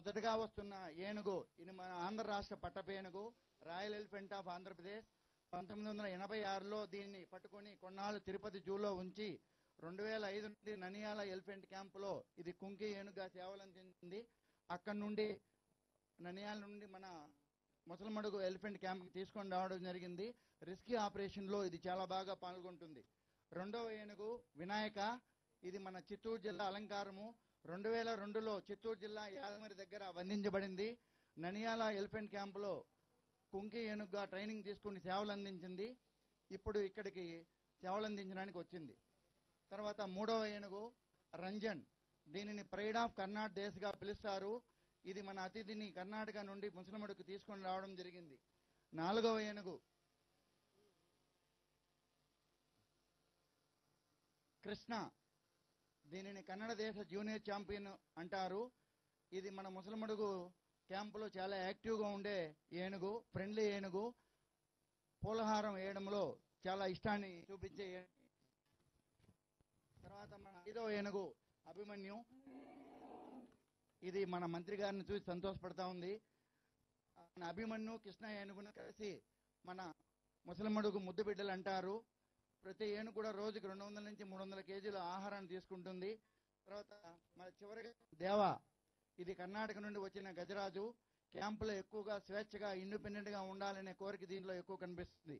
మొదటగా వస్తున్న ఏనుగు ఇది మన ఆంధ్ర రాష్ట్ర పట్టపేనుగు రాయల్ ఎలిఫెంట్ ఆఫ్ ఆంధ్రప్రదేశ్. 1986లో దీన్ని పట్టుకొని కొన్నాళ్ళు తిరుపతి జూలో ఉంచి 2005 నుండి ననియాల ఎలిఫెంట్ క్యాంపులో ఇది కుంకి ఏనుగుగా సేవలందించింది. అక్కడి నుండి ననియాల నుండి మన ముసలమడుగు ఎలిఫెంట్ క్యాంప్ తీసుకొని రావడం జరిగింది. రెస్క్యూ ఆపరేషన్లో ఇది చాలా బాగా పాల్గొంటుంది. రెండవ ఏనుగు వినాయక, ఇది మన చిత్తూరు జిల్లా అలంకారము. 2002లో చిత్తూరు జిల్లా యాదమరి దగ్గర బంధించబడింది. ననియాల ఎలిఫెంట్ క్యాంపులో కుంకి ఏనుగుగా ట్రైనింగ్ తీసుకుని సేవలు అందించింది. ఇప్పుడు ఇక్కడికి సేవలు అందించడానికి వచ్చింది. తర్వాత మూడవ ఏనుగు రంజన్, దీనిని ప్రైడ్ ఆఫ్ కర్ణాటక దేశగా పిలుస్తారు. ఇది మన అతిథిని కర్ణాటక నుండి ముసలమడుకు తీసుకొని రావడం జరిగింది. నాలుగవ ఏనుగు కృష్ణ, దీనిని కన్నడ దేశ జూనియర్ ఛాంపియన్ అంటారు. ఇది మన ముసలమడుగు క్యాంపులో చాలా యాక్టివ్గా ఉండే ఏనుగు, ఫ్రెండ్లీ ఏనుగు. పూలహారం వేయడంలో చాలా ఇష్టాన్ని చూపించే ఏనుగు. తర్వాత మన ఐదవ ఏనుగు అభిమన్యు, ఇది మన మంత్రి గారిని చూసి సంతోషపడతా ఉంది. మన అభిమన్యు కృష్ణ ఏనుగును కలిసి మన ముసలమడుగు ముద్దు బిడ్డలు అంటారు. ప్రతి ఏనుగు కూడా రోజుకి 200 నుంచి 300 కేజీల ఆహారాన్ని తీసుకుంటుంది. తర్వాత మన చివరిగా దేవా, ఇది కర్ణాటక నుండి వచ్చిన గజరాజు. క్యాంపులో ఎక్కువగా స్వేచ్ఛగా ఇండిపెండెంట్ గా ఉండాలనే కోరిక దీనిలో ఎక్కువ కనిపిస్తుంది.